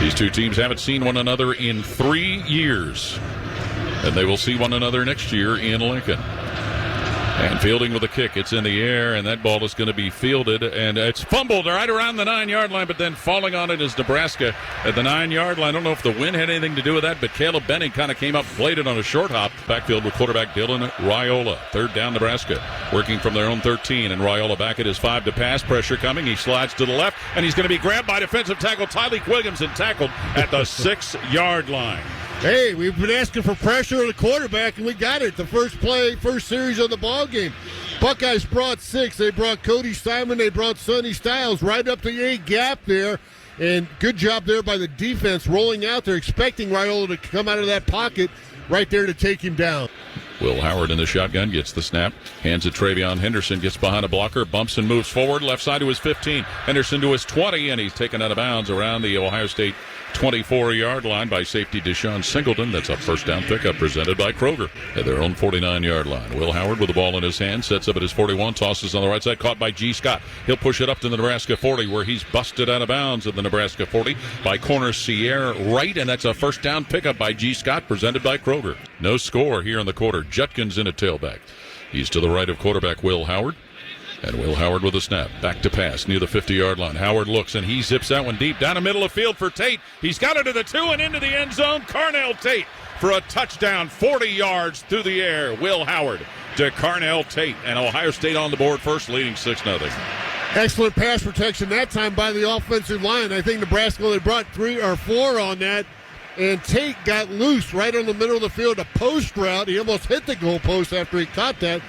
These two teams haven't seen one another in 3 years, and they will see one another next year in Lincoln. And fielding with a kick. It's in the air, and that ball is going to be fielded, and it's fumbled right around the 9-yard line, but then falling on it is Nebraska at the 9-yard line. I don't know if the wind had anything to do with that, but Caleb Benning kind of came up, played it on a short hop. Backfield with quarterback Dylan Raiola. Third down, Nebraska, working from their own 13, and Raiola back at his 5 to pass. Pressure coming. He slides to the left, and he's going to be grabbed by defensive tackle Tyleek Williams and tackled at the 6-yard line. Hey, we've been asking for pressure on the quarterback, and we got it. The first play, first series of the ball game. Buckeyes brought 6. They brought Cody Simon. They brought Sonny Styles right up the A gap there. And good job there by the defense rolling out there, expecting Raiola to come out of that pocket right there to take him down. Will Howard in the shotgun, gets the snap, hands it Travion Henderson, gets behind a blocker, bumps and moves forward, left side to his 15. Henderson to his 20, and he's taken out of bounds around the Ohio State 24-yard line by safety Deshaun Singleton. That's a first down pickup presented by Kroger at their own 49-yard line. Will Howard with the ball in his hand, sets up at his 41, tosses on the right side, caught by G. Scott. He'll push it up to the Nebraska 40, where he's busted out of bounds at the Nebraska 40 by corner Sierra Wright, and that's a first down pickup by G. Scott presented by Kroger. No score here in the quarter. Judkins in a tailback. He's to the right of quarterback Will Howard. And Will Howard with a snap. Back to pass near the 50-yard line. Howard looks, and he zips that one deep down the middle of the field for Tate. He's got it to the 2 and into the end zone. Carnell Tate for a touchdown, 40 yards through the air. Will Howard to Carnell Tate. And Ohio State on the board first, leading 6-0. Excellent pass protection that time by the offensive line. I think Nebraska only brought 3 or 4 on that. And Tate got loose right on the middle of the field, a post route. He almost hit the goalpost after he caught that.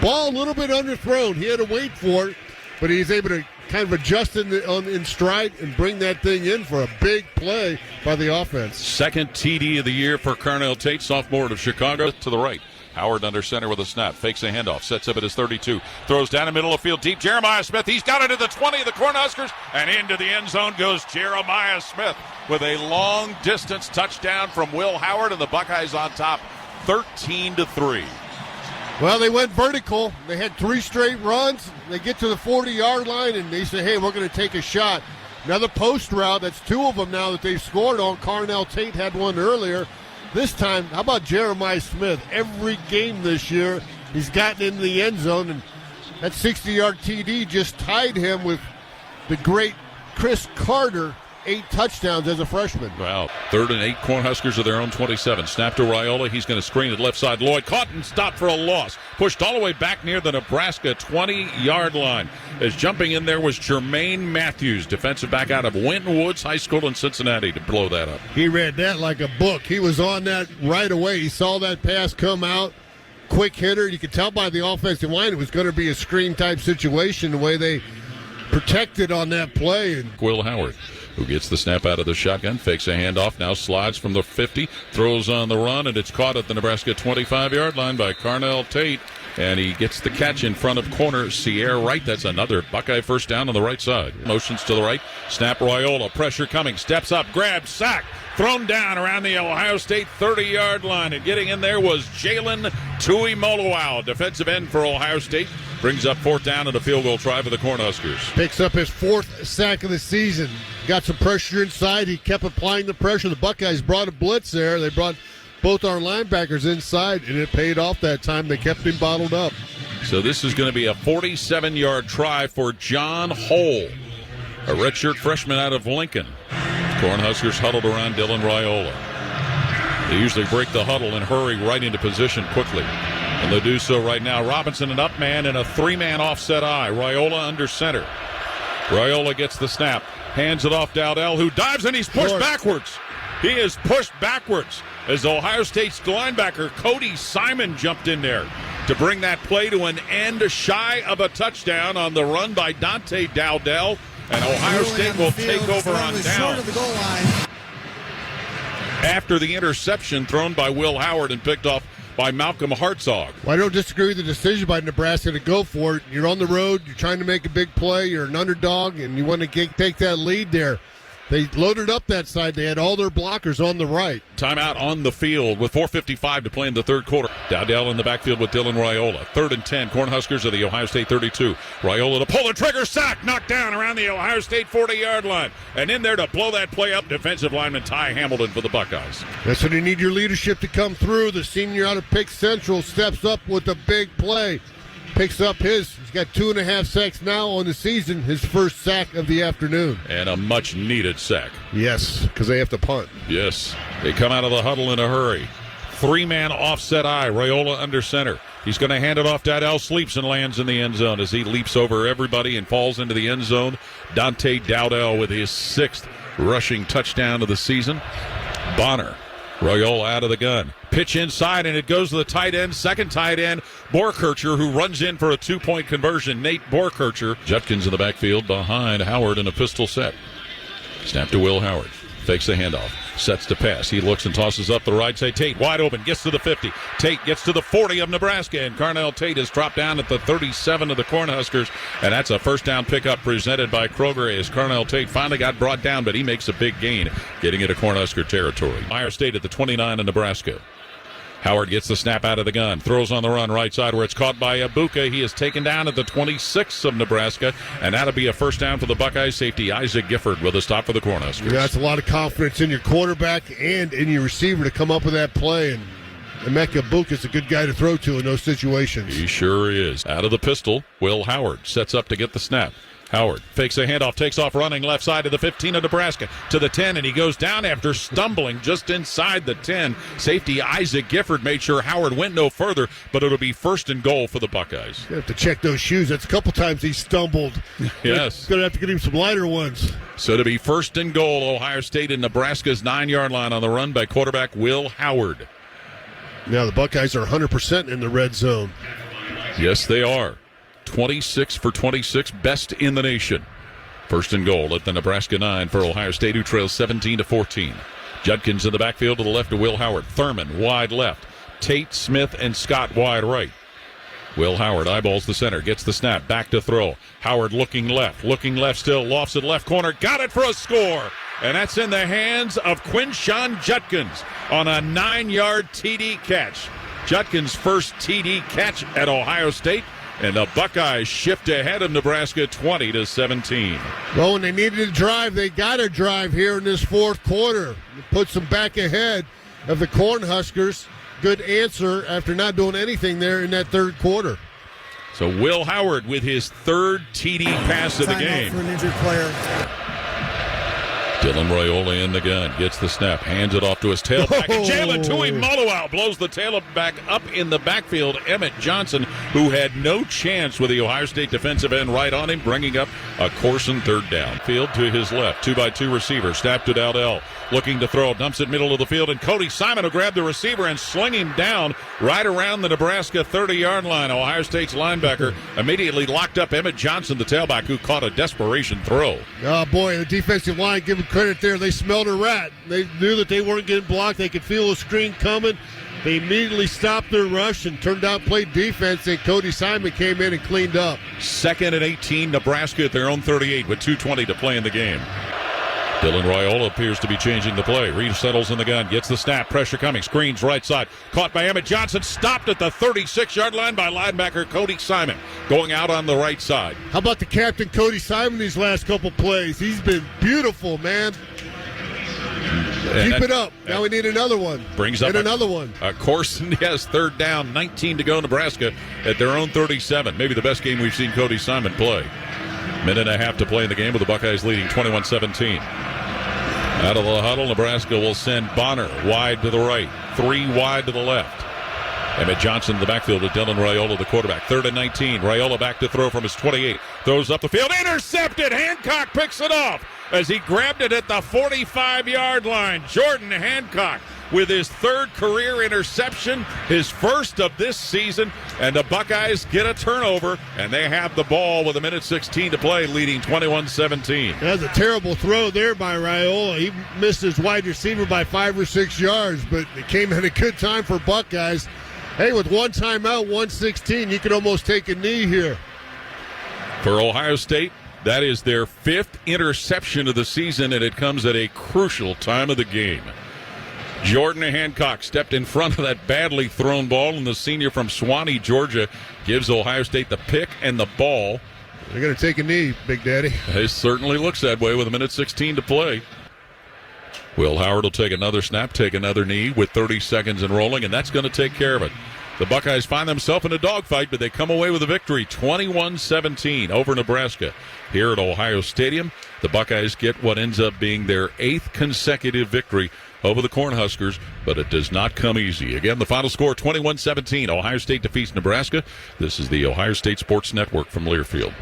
Ball a little bit underthrown. He had to wait for it, but he's able to kind of adjust in stride and bring that thing in for a big play by the offense. Second TD of the year for Carnell Tate, sophomore out of Chicago. To the right. Howard under center with a snap. Fakes a handoff. Sets up at his 32. Throws down the middle of the field deep. Jeremiah Smith. He's got it at the 20 of the Cornhuskers. And into the end zone goes Jeremiah Smith with a long-distance touchdown from Will Howard. And the Buckeyes on top 13-3. Well, they went vertical. They had 3 straight runs. They get to the 40-yard line, and they say, hey, we're going to take a shot. Another post route. That's 2 of them now that they've scored on. Carnell Tate had one earlier. This time, how about Jeremiah Smith? Every game this year, he's gotten into the end zone, and that 60-yard TD just tied him with the great Chris Carter, 8 touchdowns as a freshman. Wow. 3rd and 8, Cornhuskers of their own 27. Snap to Raiola. He's going to screen it left side. Lloyd caught and stopped for a loss. Pushed all the way back near the Nebraska 20-yard line. As jumping in there was Jermaine Matthews, defensive back out of Winton Woods High School in Cincinnati, to blow that up. He read that like a book. He was on that right away. He saw that pass come out. Quick hitter. You could tell by the offensive line it was going to be a screen-type situation, the way they protected on that play. And Will Howard, who gets the snap out of the shotgun, fakes a handoff, now slides from the 50, throws on the run, and it's caught at the Nebraska 25-yard line by Carnell Tate, and he gets the catch in front of corner Sierra Wright. That's another Buckeye first down on the right side. Motions to the right, snap Raiola, pressure coming, steps up, grabs, sack, thrown down around the Ohio State 30-yard line, and getting in there was Jalen Tuimoloau, defensive end for Ohio State. Brings up 4th down and a field goal try for the Cornhuskers. Picks up his 4th sack of the season. Got some pressure inside. He kept applying the pressure. The Buckeyes brought a blitz there. They brought both our linebackers inside, and it paid off that time. They kept him bottled up. So this is going to be a 47-yard try for John Hole, a redshirt freshman out of Lincoln. Cornhuskers huddled around Dylan Raiola. They usually break the huddle and hurry right into position quickly. And they do so right now. Robinson, an up man, and a 3-man offset eye. Raiola under center. Raiola gets the snap. Hands it off Dowdell, who dives, and he's pushed backwards. He is pushed backwards as Ohio State's linebacker Cody Simon jumped in there to bring that play to an end, shy of a touchdown on the run by Dante Dowdell. And Ohio State will take over on down. After the interception thrown by Will Howard and picked off by Malcolm Hartzog. Well, I don't disagree with the decision by Nebraska to go for it. You're on the road. You're trying to make a big play. You're an underdog, and you want to take that lead there. They loaded up that side. They had all their blockers on the right. Timeout on the field with 4:55 to play in the third quarter. Dowdell in the backfield with Dylan Raiola. 3rd and 10. Cornhuskers of the Ohio State 32. Raiola to pull the trigger, sack, knocked down around the Ohio State 40-yard line. And in there to blow that play up, defensive lineman Ty Hamilton for the Buckeyes. That's when you need your leadership to come through. The senior out of Pick Central steps up with a big play. Picks up he's got 2.5 sacks now on the season, his first sack of the afternoon. And a much-needed sack. Yes, because they have to punt. Yes, they come out of the huddle in a hurry. 3-man offset eye, Raiola under center. He's going to hand it off. Dowdell sleeps and lands in the end zone as he leaps over everybody and falls into the end zone. Dante Dowdell with his 6th rushing touchdown of the season. Bonner. Raiola out of the gun. Pitch inside, and it goes to the tight end. Second tight end, Borkircher, who runs in for a 2-point conversion. Nate Borkircher. Judkins in the backfield behind Howard in a pistol set. Snap to Will Howard. Fakes the handoff. Sets to pass. He looks and tosses up the right side. Tate wide open. Gets to the 50. Tate gets to the 40 of Nebraska. And Carnell Tate is dropped down at the 37 of the Cornhuskers. And that's a first down pickup presented by Kroger as Carnell Tate finally got brought down, but he makes a big gain, getting into Cornhusker territory. Ohio State at the 29 of Nebraska. Howard gets the snap out of the gun, throws on the run right side where it's caught by Ibuka. He is taken down at the 26 of Nebraska, and that'll be a first down for the Buckeyes. Safety Isaac Gifford with a stop for the Cornhuskers. Yeah, that's a lot of confidence in your quarterback and in your receiver to come up with that play, and Emeka Ibuka's a good guy to throw to in those situations. He sure is. Out of the pistol, Will Howard sets up to get the snap. Howard fakes a handoff, takes off running left side to the 15 of Nebraska, to the 10, and he goes down after stumbling just inside the 10. Safety Isaac Gifford made sure Howard went no further, but it'll be 1st and goal for the Buckeyes. You have to check those shoes. That's a couple times he stumbled. Yes. Going to have to get him some lighter ones. So to be 1st and goal, Ohio State in Nebraska's 9-yard line on the run by quarterback Will Howard. Now the Buckeyes are 100% in the red zone. Yes, they are. 26 for 26, best in the nation. 1st and goal at the Nebraska 9 for Ohio State, who trails 17-14. Judkins in the backfield to the left of Will Howard. Thurman wide left. Tate, Smith, and Scott wide right. Will Howard eyeballs the center, gets the snap, back to throw. Howard looking left still, lofts it left corner, got it for a score. And that's in the hands of Quinshon Judkins on a 9-yard TD catch. Judkins' first TD catch at Ohio State. And the Buckeyes shift ahead of Nebraska 20-17. Well, when they needed to drive, they got to drive here in this fourth quarter. It puts them back ahead of the Cornhuskers. Good answer after not doing anything there in that third quarter. So Will Howard with his 3rd TD pass of the game. For an injured player. Dylan Raiola in the gun, gets the snap, hands it off to his tailback. And Jalen Tuimoloau blows the tailback up in the backfield. Emmett Johnson, who had no chance with the Ohio State defensive end right on him, bringing up a Corson 3rd down. Field to his left, 2x2 receiver, snap to Dowdell. Looking to throw, dumps it middle of the field, and Cody Simon will grab the receiver and sling him down right around the Nebraska 30-yard line. Ohio State's linebacker immediately locked up Emmett Johnson, the tailback, who caught a desperation throw. Oh, boy, the defensive line, give them credit there. They smelled a rat. They knew that they weren't getting blocked. They could feel a screen coming. They immediately stopped their rush and turned out played defense, and Cody Simon came in and cleaned up. 2nd and 18, Nebraska at their own 38 with 2:20 to play in the game. Dylan Raiola appears to be changing the play. Reed settles in the gun, gets the snap, pressure coming, screens right side. Caught by Emmett Johnson, stopped at the 36-yard line by linebacker Cody Simon, going out on the right side. How about the captain, Cody Simon, these last couple plays? He's been beautiful, man. Keep it up. Now we need another one. Brings up another one. Corson, yes, 3rd down, 19 to go, Nebraska at their own 37. Maybe the best game we've seen Cody Simon play. Minute and a half to play in the game with the Buckeyes leading 21-17. Out of the huddle, Nebraska will send Bonner wide to the right, 3 wide to the left. Emmett Johnson in the backfield with Dylan Raiola, the quarterback. 3rd and 19. Raiola back to throw from his 28. Throws up the field. Intercepted. Hancock picks it off as he grabbed it at the 45-yard line. Jordan Hancock with his 3rd career interception, his first of this season, and the Buckeyes get a turnover, and they have the ball with 1:16 to play, leading 21-17. That was a terrible throw there by Raiola. He missed his wide receiver by 5 or 6 yards, but it came at a good time for Buckeyes. Hey, with one timeout, 1:16, you could almost take a knee here. For Ohio State, That is their 5th interception of the season, and it comes at a crucial time of the game. Jordan Hancock stepped in front of that badly thrown ball, and the senior from Suwanee, Georgia, gives Ohio State the pick and the ball. They're going to take a knee, Big Daddy. It certainly looks that way with 1:16 to play. Will Howard will take another snap, take another knee with 30 seconds and rolling, and that's going to take care of it. The Buckeyes find themselves in a dogfight, but they come away with a victory, 21-17 over Nebraska. Here at Ohio Stadium, the Buckeyes get what ends up being their 8th consecutive victory over the Cornhuskers, but it does not come easy. Again, the final score, 21-17. Ohio State defeats Nebraska. This is the Ohio State Sports Network from Learfield.